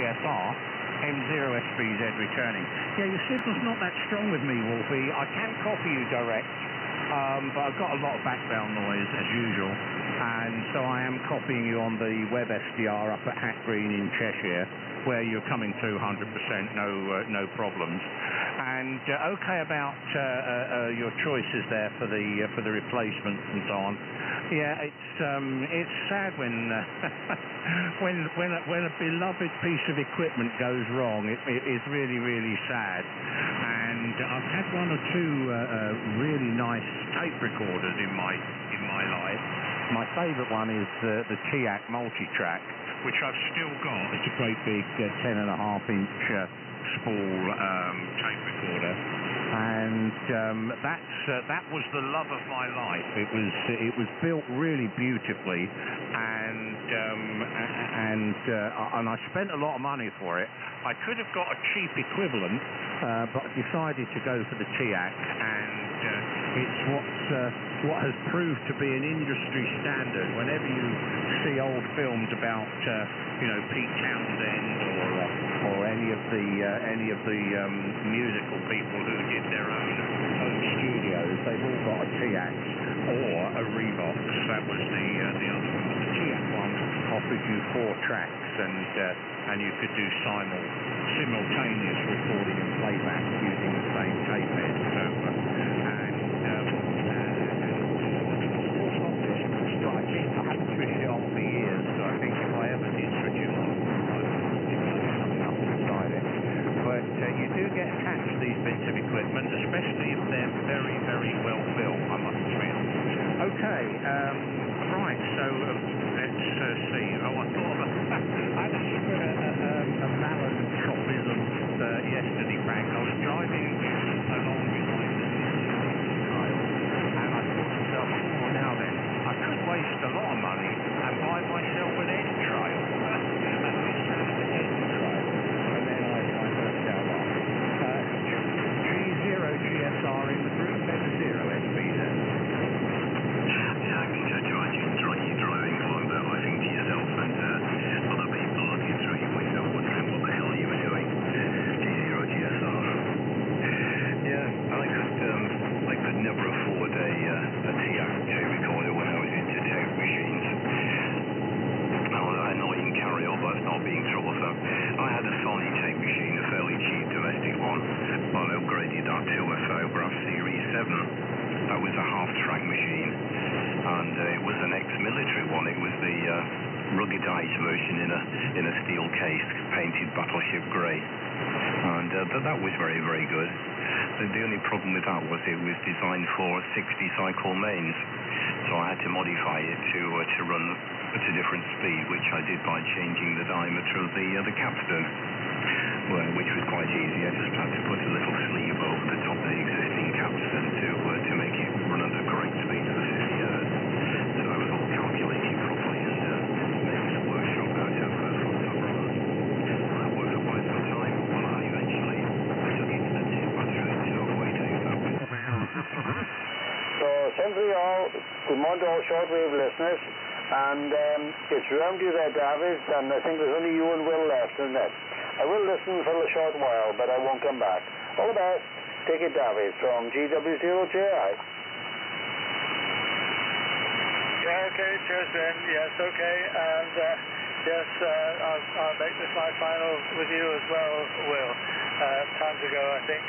GSR, M0SBZ returning. Yeah, your signal's not that strong with me, Wolfie. I can copy you direct, but I've got a lot of background noise as usual, and so I am copying you on the web SDR up at Hat Green in Cheshire, where you're coming through 100%, no problems. And okay about your choices there for the replacements and so on. Yeah, it's sad when when a beloved piece of equipment goes wrong. It is really sad. And I've had one or two really nice tape recorders in my life. My favourite one is the TIAC multi-track, which I've still got. It's a great big 10.5-inch spool tape recorder, and that was the love of my life. It was built really beautifully, and I spent a lot of money for it. I could have got a cheap equivalent, but I decided to go for the TIAC, and it's what has proved to be an industry standard. Whenever you see old films about Pete Townsend or any of the musical people who did their own home studios, they've all got a TIAC or a Revox. That was the other one. But the TIAC one offered you 4 tracks, and you could do simultaneous recording and playback using the same tape head. I haven't switched it on for years, so I think if I ever did switch it on, I'd enough inside it. But you do get attached to these bits of equipment, especially if they're very well built, I must admit. Okay, right, so let's see. Oh, I thought I had a malintropism yesterday, Frank. I was driving along behind the trail, and I thought to myself, oh, now then, I could waste a lot of money and buy myself an end trail. And I sat at the end trail, and then I burst out laughing. G0 GSR in the group, M0 SBZ. Yeah, I think you're driving along that, I think to yourself and other people looking through your window wondering what the hell you were doing. G0 GSR. Yeah, I could never afford a TIAC tape recorder when I was into tape machines. I know you can carry on, but it's not being troublesome. I had a Sony tape machine, a fairly cheap domestic one. I upgraded that to a Photograph Series 7. That was a half-track machine, and it was an ex-military one. It was the ruggedized version in a steel case, painted battleship grey, and that was very good. The only problem with that was it was designed for 60-cycle mains, so I had to modify it to run at a different speed, which I did by changing the diameter of the capstan, which was quite easy. I just had to put a little sleeve over the top of the existing capstan to make it run at the correct speed for 50 Hz. So I was all calculated properly and making a workshop out of front-top runners. That worked for quite some time. Well, I eventually took it to the tip battery to waiting that was. So, simply all, good morning to all shortwave listeners, and it's round you there, David, and I think there's only you and Will left, isn't it? I will listen for a short while, but I won't come back. All the best. Take it, David, from GW0JI. Yeah, okay, cheers, Ben. Yes, okay, and yes, I'll make this my final with you as well, Will. Time to go, I think.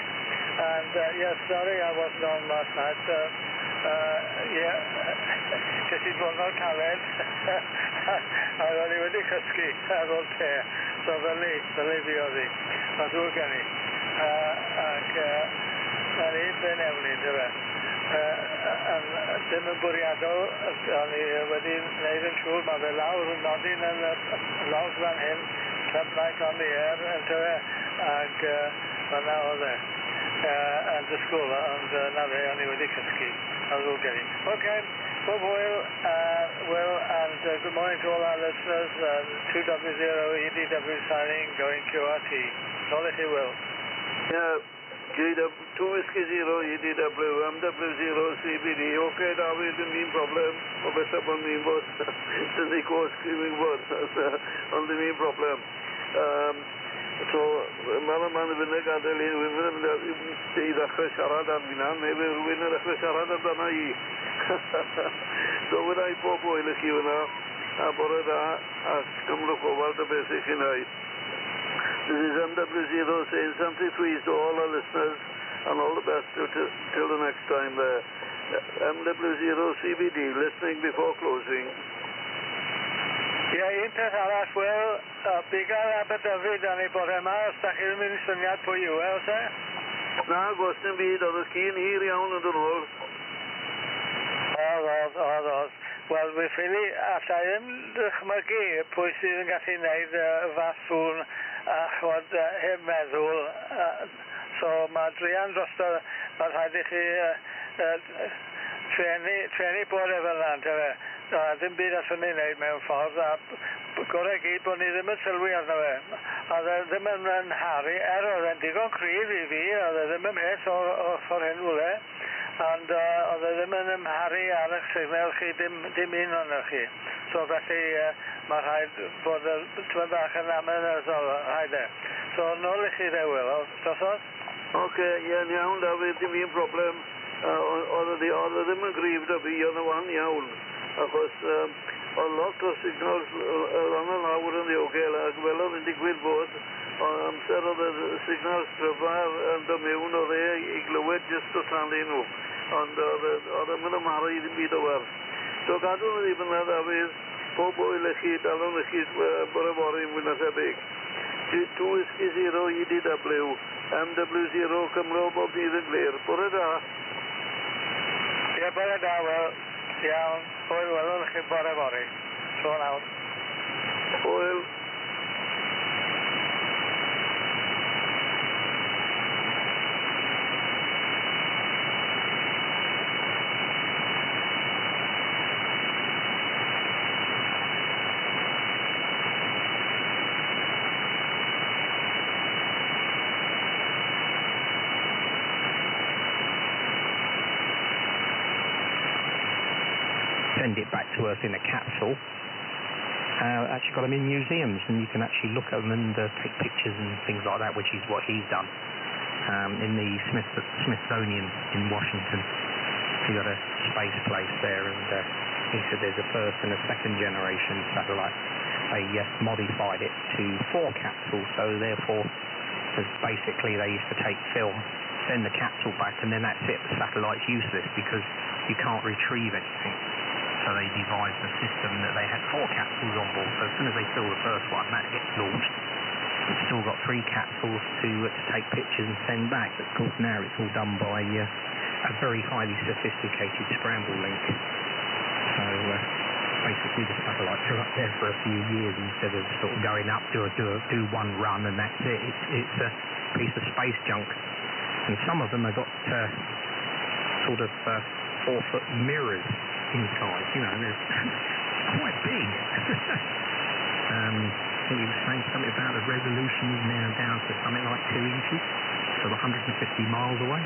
And yes, sorry I wasn't on last night. Yeah, just it was not caled. I only went to Cysgu ar ôl te, so fel fi oedd hi. Mae'n ddwyr gen i. Ac na'n un ben Evelyn, dy fe. Dim yn bwriadol, o'n i wedi gwneud yn siŵr, mae fe lawr yn nodyn yn log fan hyn, top night on the air, dy fe, ac fanna oedd e. Yn dysgol, ond na fe, o'n i wedi cysgu. I'll go get it. Okay, Bob Will, and good morning to all our listeners. 2W0 EDW signing, going QRT. All it will. Yeah, 2 Whiskey 0 EDW, MW0 CBD. Okay, David, the main problem. Obviously, the main boss. The course screaming boss. On the main problem. So, mae'n fynd y gadael i ddechrau siarad am hynna, neu fe rhywun yn ddechrau siarad amdana i. So, wydda i bob oel i chi hwnna, a bore da, a cymryd gofal dy beth i chi'n haid. This is MW0 saying something please to all our listeners, and all the best till the next time there. MW0 CBD, listening before closing. Ie, un peth arall, Will, biga'r Aberdyfi dan ni bore yma, os da chi ddim yn syniad pwy yw, oes e? Na, gos dim byd, oedd y cyn hir iawn yn dod ôl. Oedd. Wel, fi ffili, allai ddim dychmygu pwy sydd yn gallu gwneud y faswn a chwod heb meddwl. So mae drian drosto, mae rhaid i chi trenu bore fel yna, tefe. Ddim byd allwn ni wneud mewn ffordd, a gorau gyd bod ni ddim yn sylwi arno fe. Oedd e ddim yn haru, oedd e'n digon cryf i fi, oedd e ddim yn mes o ffordd hyn wle, ond oedd e ddim yn ymharu ar eich signal chi, dim un o'n chi. So felly mae rhaid bod y tyfod bach yn amynyddol, rhaid e. So nôl i chi ddewil, dosod? Oce, iawn, David, dim un problem. Oedd e ddim yn gryf da fi, oedd e wan iawn. Achos oedd lot o signals lang y lawr yn ddiogel, ac fel oedd yn digwydd bod, amser oedd y signals tryfar yn dod mewn oedd i glywed jyst o tanu nhw. Ond oedd yn ymharu i ddim byd o werth. So gadw nhw ddim yna, Dafydd, pob oel i chi, dalon i chi bore fori mwy na tebyg. 2 Whiskey 0 EDW, MW0 Cymro bob dydd yn glir. Bore da. Ie, bore da, wel. Iawn, hwyl, welwn chi bore fori. So nawr. Hwyl. Send it back to Earth in a capsule. Actually got them in museums, and you can actually look at them and take pictures and things like that, which is what he's done in the Smithsonian in Washington. He got a space place there, and he said there's a first and a second generation satellite. They modified it to 4 capsules, so therefore, basically they used to take film, send the capsule back, and then that's it. The satellite's useless because you can't retrieve anything. So they devised a system that they had 4 capsules on board. So as soon as they fill the first one, that gets launched. It's still got 3 capsules to take pictures and send back. But of course now it's all done by a very highly sophisticated scramble link. So basically the satellites are up there for a few years instead of sort of going up, do one run and that's it. It's a piece of space junk. And some of them have got sort of 4-foot mirrors inside, you know, they're quite big. He was saying something about the resolution is now down to something like 2 inches, so 150 miles away.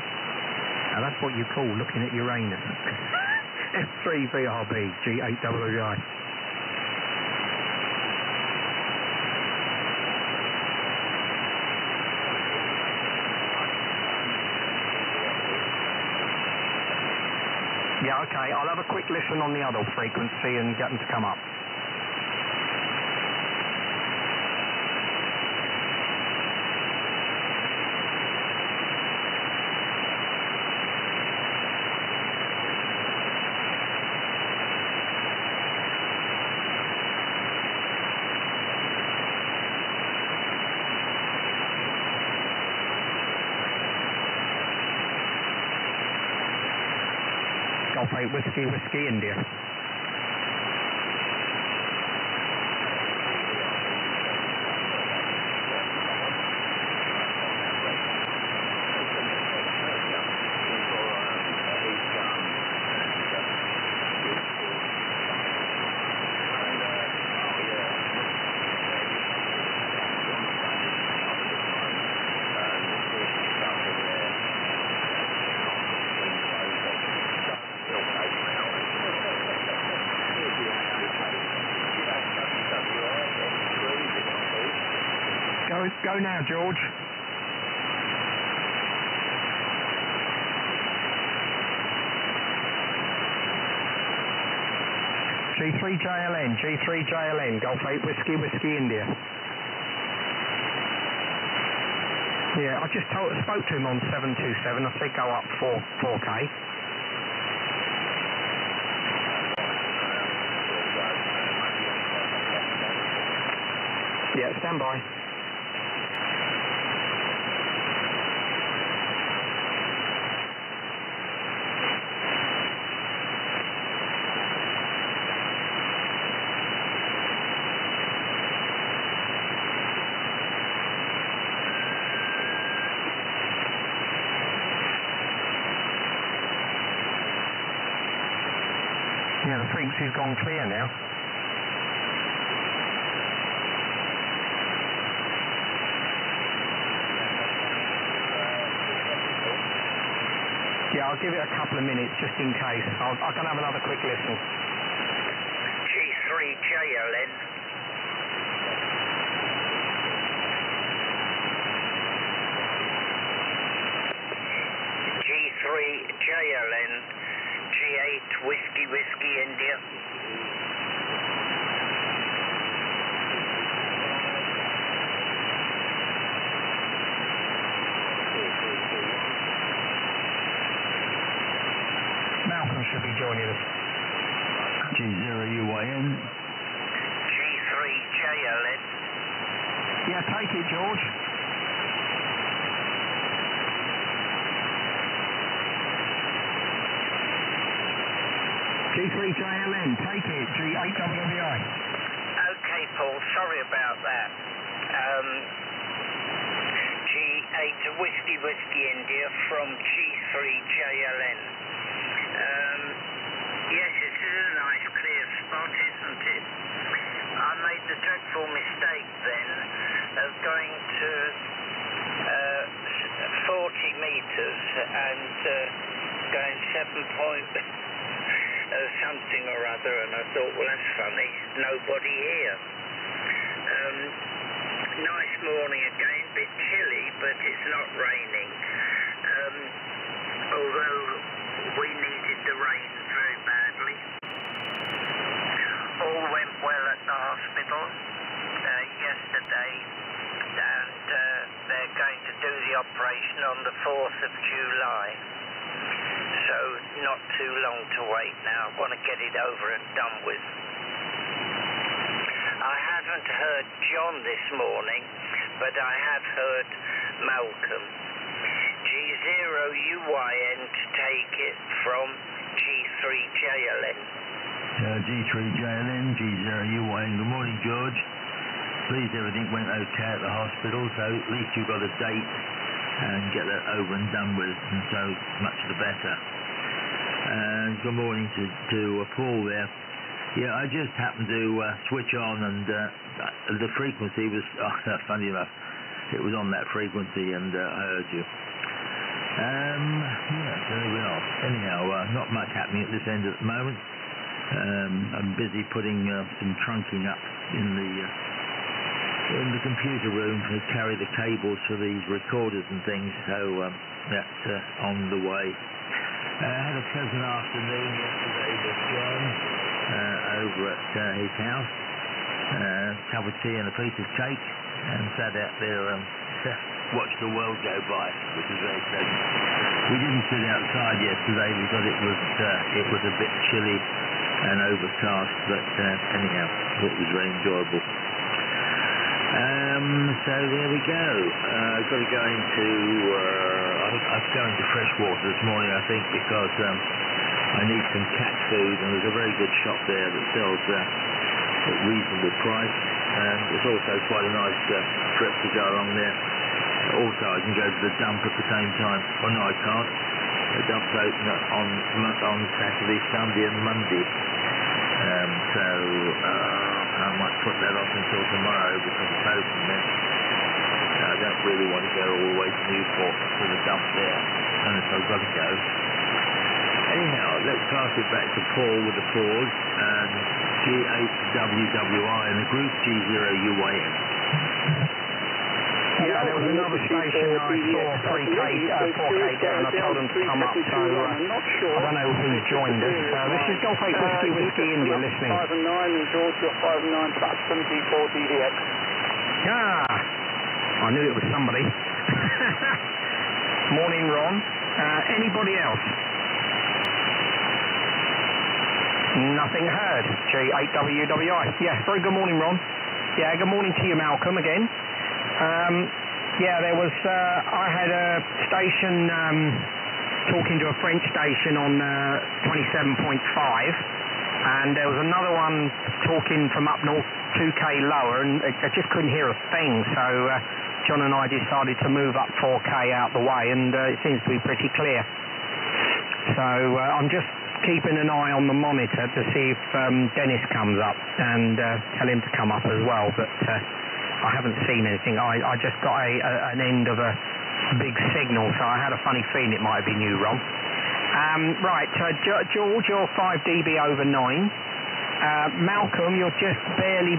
Now that's what you call looking at Uranus. F3VRB G8WI. Yeah, okay, I'll have a quick listen on the other frequency and get them to come up. Golf 8 Whiskey India. Go now, George. G3JLN, Golf 8 Whiskey India. Yeah, I just spoke to him on 727. I said go up 4K. Yeah, stand by. Yeah, the frequency's gone clear now. Yeah, I'll give it a couple of minutes just in case. I can have another quick listen. G3JLN. G3JLN. G8 Whiskey India. Malcolm should be joining us. G0UYN. G3JLN. Yeah, take it, George. G3JLN, take it. G8WWI. Okay, Paul, sorry about that. G8 Whiskey India from G3JLN. Yes, this is a nice clear spot, isn't it? I made the dreadful mistake then of going to 40 metres and going 7 something or other, and I thought, well, that's funny, nobody here. Nice morning again, bit chilly, but it's not raining. Although we needed the rain very badly. All went well at the hospital yesterday, and they're going to do the operation on the 4th of July. So not too long to wait now. I want to get it over and done with. I haven't heard John this morning, but I have heard Malcolm. G0UYN to take it from G3JLN. G3JLN, G0UYN. Good morning, George. Pleased everything went okay at the hospital, so at least you've got a date and get that over and done with, and so much the better. Good morning to Paul there. Yeah, I just happened to switch on, and the frequency was, funny enough, it was on that frequency, and I heard you. Yeah, very well. Anyhow, not much happening at this end at the moment. I'm busy putting some trunking up in the computer room to carry the cables for these recorders and things, so that's on the way. I had a pleasant afternoon yesterday with John over at his house. Cup of tea and a piece of cake, and sat out there and watched the world go by, which was very pleasant. We didn't sit outside yesterday because it was a bit chilly and overcast, but anyhow, it was very enjoyable. So there we go. I've got to go into I've go into freshwater this morning, I think, because I need some cat food, and there's a very good shop there that sells at reasonable price, and it's also quite a nice trip to go along there. Also, I can go to the dump at the same time. Well, no, I can't. The dump's open on Saturday, Sunday and Monday. So I might put that off until tomorrow because it's open then. I don't really want to go all the way to Newport to the dump there, unless I've got to go. Anyhow, let's pass it back to Paul with the Ford and G8WWI and the group G0UYN. was another station I saw 4K down. I told them to come up, so I'm not sure. I don't know who's joined us. This is Golf 8 Whiskey India listening. 5 and 9 and George, you're 5 and 9 plus from G4 DDX. I knew it was somebody. Morning, Ron. Anybody else? Nothing heard. G8WWI. Yeah, very good morning, Ron. Yeah, good morning to you, Malcolm, again. There was, I had a station talking to a French station on 27.5, and there was another one talking from up north 2K lower, and I just couldn't hear a thing, so John and I decided to move up 4K out the way, and it seems to be pretty clear. So I'm just keeping an eye on the monitor to see if Dennis comes up, and tell him to come up as well, but I haven't seen anything. I just got an end of a big signal, so I had a funny feeling it might have been you, Ron. George, you're 5 dB over 9. Malcolm, you're just barely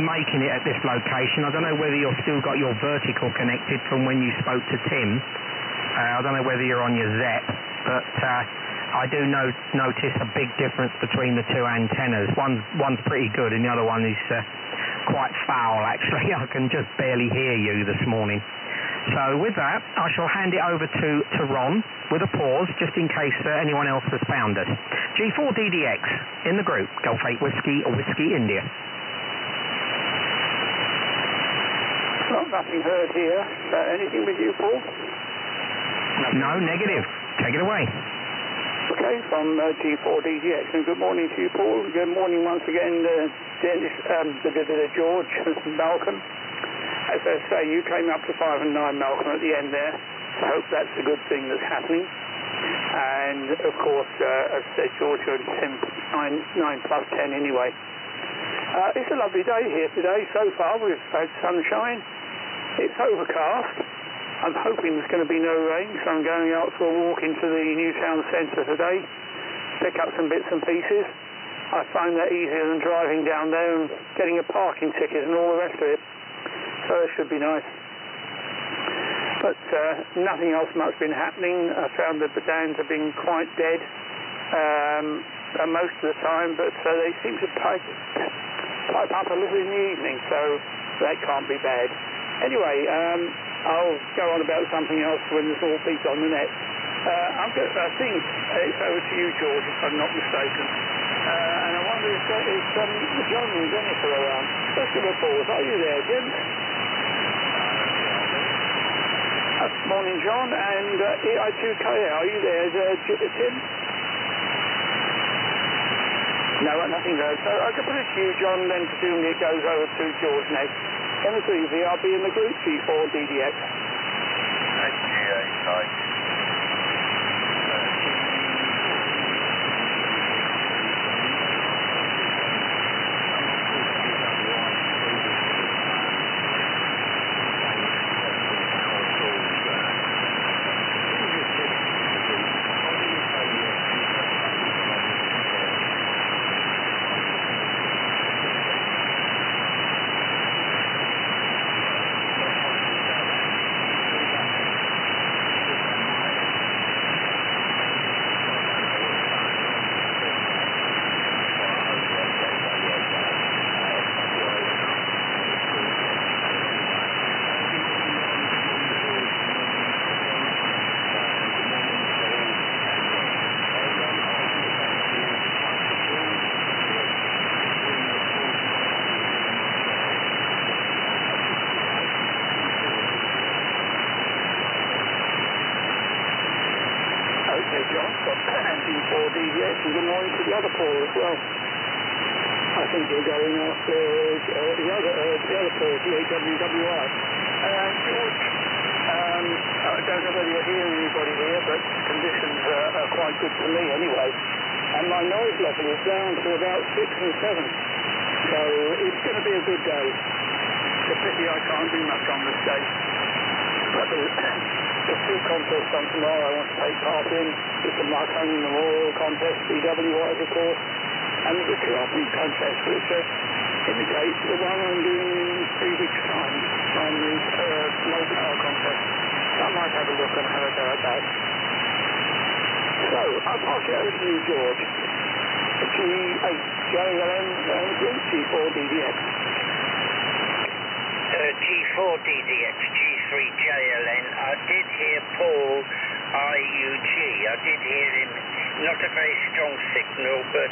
making it at this location. I don't know whether you've still got your vertical connected from when you spoke to Tim. I don't know whether you're on your ZEP, but I do notice a big difference between the two antennas. One's pretty good, and the other one is quite foul, actually. I can just barely hear you this morning. So with that, I shall hand it over to Ron with a pause, just in case anyone else has found us. G4DDX in the group, Golf 8 Whiskey India. Well, nothing heard here. Anything with you, Paul? No, negative. Take it away. Okay, from G4DDX. And good morning to you, Paul. Good morning once again, Dennis, George, Malcolm. As I say, you came up to 5 and 9, Malcolm, at the end there. So I hope that's a good thing that's happening. And, of course, as I said, George, you're 9 plus 10 anyway. It's a lovely day here today. So far, we've had sunshine. It's overcast. I'm hoping there's going to be no rain, so I'm going out for a walk into the new town centre today, pick up some bits and pieces. I find that easier than driving down there and getting a parking ticket and all the rest of it. So it should be nice. But nothing else much been happening. I found that the dams have been quite dead most of the time, but they seem to pipe up a little in the evening, so that can't be bad. Anyway, I'll go on about something else when there's all beat on the net. I think it's over to you, George, if I'm not mistaken. And I wonder if John and Dennis are around. Let's give a pause. Are you there, Jim? Morning, John. And EI2K, are you there, Tim? No, nothing there. So I can put it to you, John, then presumably it goes over to George next. M3V, I'll be in the group G4DDX. SDRPlay. Okay, John, and G4DDX, and good morning to the other Paul as well. I think you're going after the other Paul, G8WWI. George, I don't know whether you're hearing anybody here, but conditions are quite good for me anyway. And my noise level is down to about 6 and 7. So it's going to be a good day. It's a pity I can't do much on this day. But there's 2 contests on tomorrow I want to take part in. It's the Marconi Memorial Contest, BWIs of course, and there's a karate contest which indicates the one I'm doing in 3 weeks' time from the low power So, I'll pass it over to you, George. G8 JLN G4DDX. G4DDX, G3JLN. I did hear Paul IUG. I did hear him. Not a very strong signal, but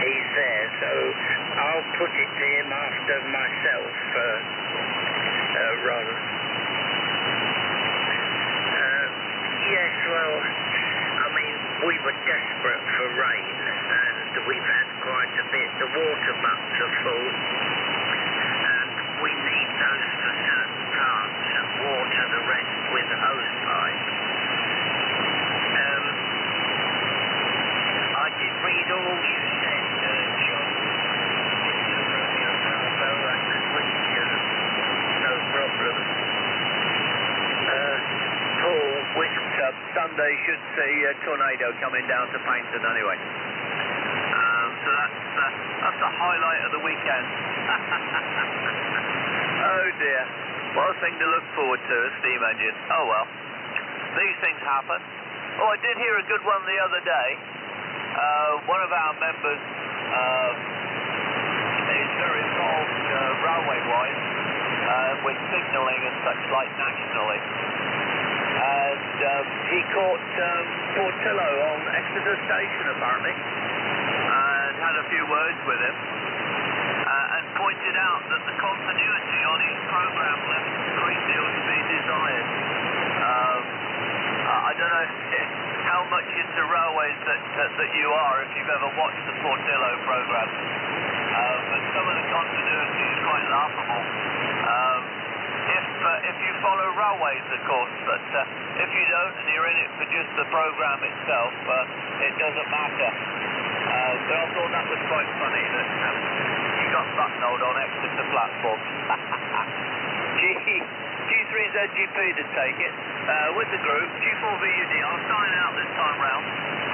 he's there. So I'll put it to him after myself, Ron. Yes, well, I mean, we were desperate for rain, and we've had quite a bit. The water butts are full, and we need those for certain parts and water the rest with hose pipes. I did read all you said, John. I could read you, no problem. Paul, Sunday should see a tornado coming down to Paynton anyway. So that's the highlight of the weekend. Oh dear. What a thing to look forward to, a steam engine. Oh well. These things happen. Oh, I did hear a good one the other day. One of our members is very involved railway-wise with signalling and such like nationally. And he caught Portillo on Exeter Station, apparently, and had a few words with him, and pointed out that the continuity on his program left a great deal to be desired. I don't know how much into railways that you are, if you've ever watched the Portillo program, but some of the continuity is quite laughable. If you follow railways, of course, but if you don't and you're in it for just the program itself, it doesn't matter. But I thought that was quite funny that you got buttonholed on Exeter platform. G3ZGP to take it with the group. G4VUD, I'll sign out this time round.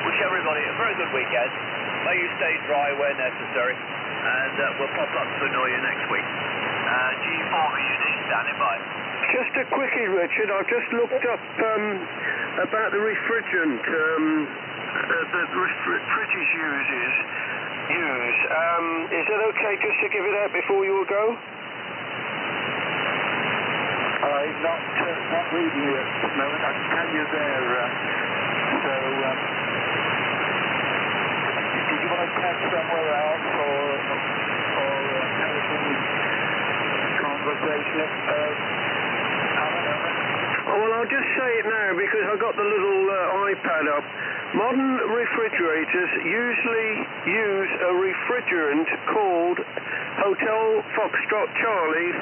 Wish everybody a very good weekend. May you stay dry where necessary, and we'll pop up to annoy you next week. G4VUD standing by. Just a quickie, Richard. I've just looked up about the refrigerant that British use. Is it okay just to give it out before you will go? I'm not reading you at the moment. I can tell you there. So, did you want to test somewhere else or telephone conversation? Well, I'll just say it now because I got the little iPad up. Modern refrigerators usually use a refrigerant called Hotel Foxtrot Charlie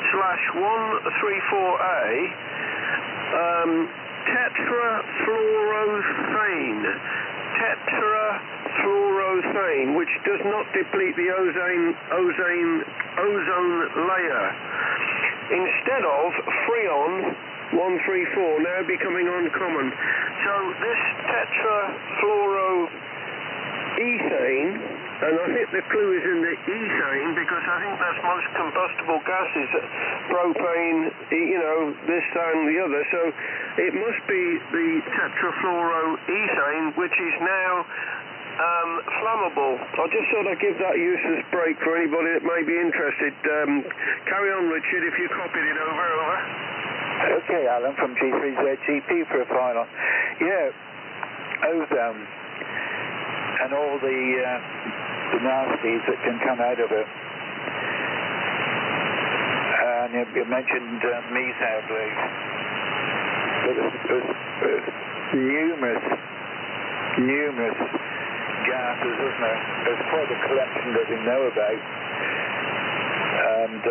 /134A tetrafluorothane, which does not deplete the ozone layer. Instead of Freon 134, now becoming uncommon. So this tetrafluoroethane, and I think the clue is in the ethane because I think that's most combustible gases, propane, this, that and the other. So it must be the tetrafluoroethane, which is now flammable. I just thought I'd give that useless break for anybody that may be interested. Carry on, Richard, if you copied it over. Okay, Alan from G3ZGP for a final. Yeah, ozone and all the nasties that can come out of it. And you mentioned methane, please. But there's numerous gases, isn't there? There's quite a collection that we know about. And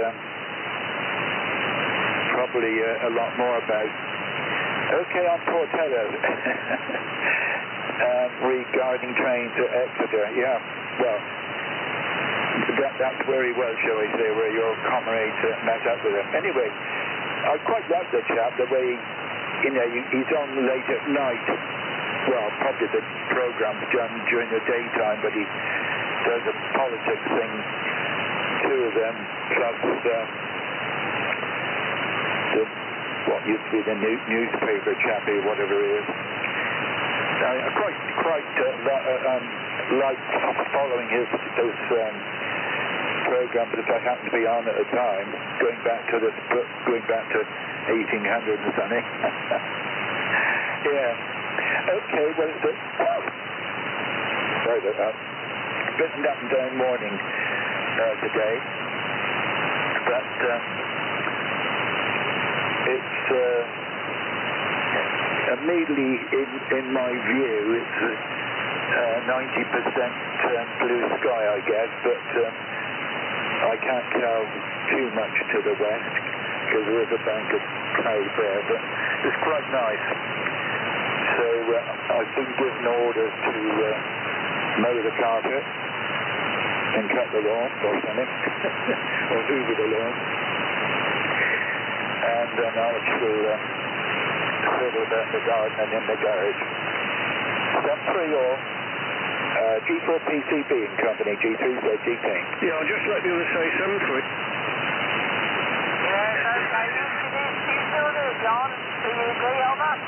probably a lot more about. Okay, on Portillo. Regarding trains at Exeter, yeah, well, that's where he was, shall we say, where your comrades met up with him. Anyway, I quite like the chap, the way, he's on late at night. Well, probably the program's done during the daytime, but he does a politics thing, two of them, plus what used to be the newspaper chappie, whatever it is. I quite like following those programs that I happen to be on at the time, going back to 1800 and something. Yeah. Okay. Well, sorry about that. Been up and down morning today, but it's immediately in my view it's 90% blue sky, I guess, but I can't tell too much to the west because there is a bank of cloud there, but it's quite nice. So I've been given orders to mow the carpet and cut the lawn or something, or hoover the lawn, and then I'll fiddle about the garden and in the garage. Step 3 or G4PCB and Company, G3ZGT. Yeah, I'll just let the other say 7-3. Yeah, okay, you still there, John? PUD, over?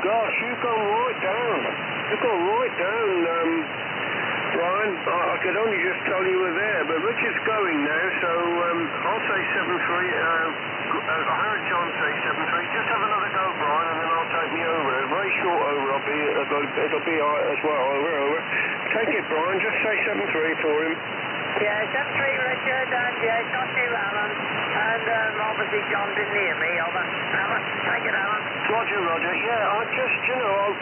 Gosh, you've gone right down. You've gone right down, Brian. I could only just tell you were there, but Richard's going now, so I'll say 7-3. I heard John say 7-3. Just have another go, Brian, and then I'll take me over. A very short over. It'll be as well. Over. Take it, Brian. Just say 7-3 for him. Yeah, 7-3, Richard, and yeah, it's not you, Alan. And obviously John didn't hear me, over. Alan, take it, Alan. Roger. Yeah, I just,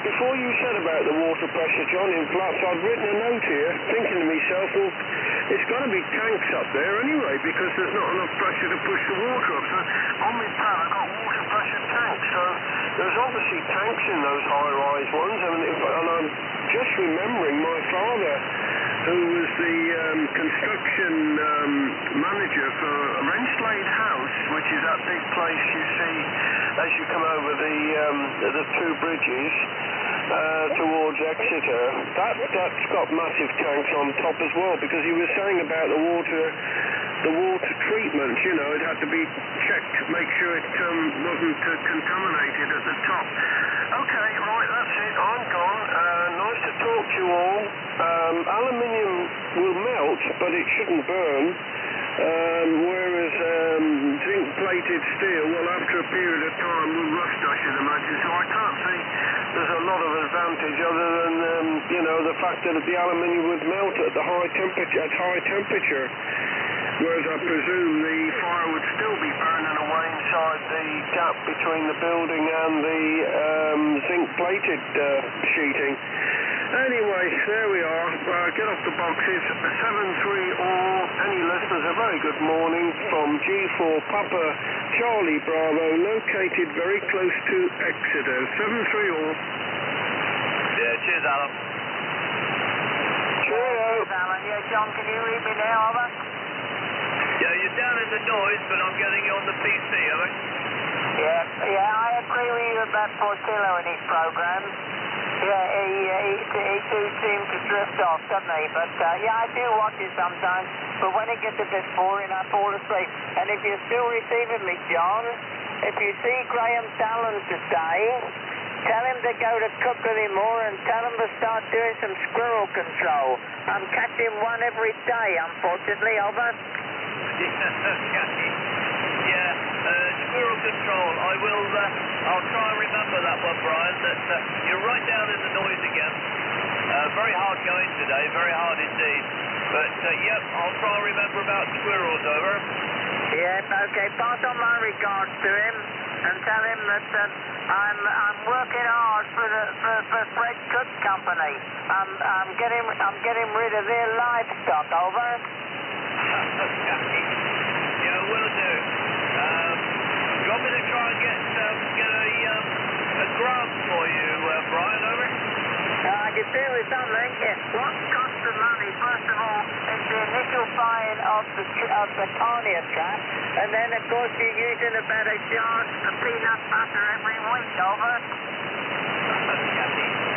before you said about the water pressure, John, in flats, I'd written a note here, thinking to myself, well, it's got to be tanks up there anyway, because there's not enough pressure to push the water up. So on my pad, I've got water pressure tanks. So there's obviously tanks in those high-rise ones. And I'm just remembering my father, who was the construction manager for Renslade House, which is that big place you see as you come over the two bridges towards Exeter. That's got massive tanks on top as well, because he was saying about the water treatment, it had to be checked to make sure it wasn't contaminated at the top. Okay, right, that's it. I'm gone. Nice to talk to you all. Aluminium will melt, but it shouldn't burn. Whereas zinc-plated steel, well, after a period of time, will rust, I should imagine. So I can't see there's a lot of advantage other than, the fact that the aluminium would melt at high temperature. Whereas I presume the fire would still be burning away inside the gap between the building and the zinc-plated sheeting. Anyway, there we are. Get off the boxes. 7-3 all. Any listeners, a very good morning from G4 Papa Charlie Bravo, located very close to Exeter. 7-3 all. Yeah, cheers, Alan. Cheers, Alan. Yeah, John, can you read me now, over? Yeah, you're down in the noise, but I'm getting you on the PC, over. Yeah, I agree with you about Portillo in his programs. Yeah, he do seem to drift off, doesn't he? But, yeah, I do watch it sometimes, but when it gets a bit boring, I fall asleep. And if you're still receiving me, John, if you see Graham Talon today, tell him to go to Cookery Moor and tell him to start doing some squirrel control. I'm catching one every day, unfortunately, over. Yeah, squirrel control. I'll try and remember that one, Brian. That you're right down in the noise again. Very hard going today, very hard indeed. But yep, I'll try and remember about squirrels, over. Yeah, okay. Pass on my regards to him and tell him that I'm working hard for Fred Cook Company. I'm getting rid of their livestock, over. Yeah, will do. You want me to try and get a grant for you, Brian, over? I can do with something. Yeah. What costs the money? First of all, it's the initial buying of the cornea trap, and then of course you're using about a yard of peanut butter every week, over.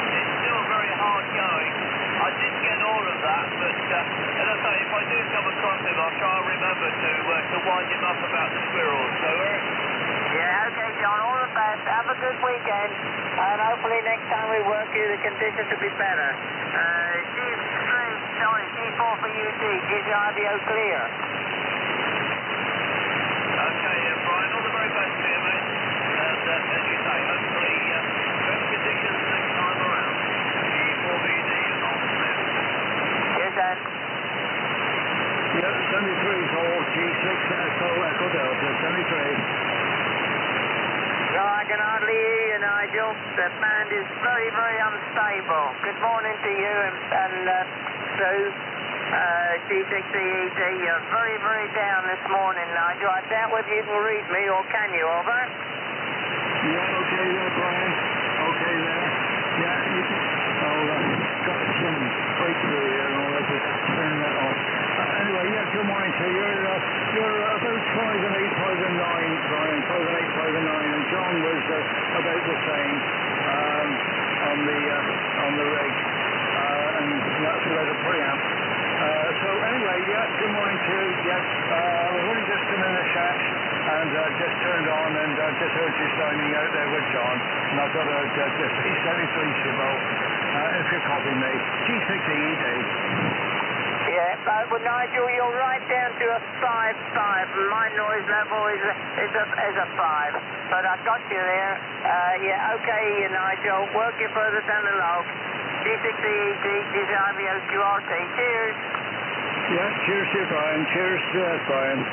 It's still very hard going. I didn't get all of that, but as I say, if I do come across him, I'll try and remember to wind him up about the squirrels. Over. Yeah, okay, John. All the best. Have a good weekend, and hopefully next time we work here the conditions will be better. G4 for UT, is the RDO clear? Okay, Brian, all the very best to you, mate. And as you say, hopefully better conditions next time around. G4VD on Smith. Yes, Dan. Yep, 73 for G6 Echo Delta, 73. No, I can hardly hear you, Nigel. The band is very, very unstable. Good morning to you and Sue. G6EED, you're very, very down this morning, Nigel. I doubt whether you can read me, or can you, over? Yeah, okay there, Brian. Okay there. Yeah, you can... got some breakthrough here and all that, just turn that off. Anyway, yeah, good morning to you. You're about 5 and 8, 5 and 9, Brian. 5 and 8, 5 and 9, and John was about the same on the rig, and that's about a preamp. So anyway, yeah, good morning to you. Yes, we've only just come in the shack and just turned on and just heard you signing out there with John. And I thought I'd just say 73 Chivo, if you copy me. G6EED. Yeah, but Nigel, you're right down to a 5.5. My noise level is a 5. But I got you there. Yeah, okay, Nigel. Work you further down the log. G6EED, GRVO QRT. Cheers. Yeah, cheers to you, Brian. Cheers to Brian.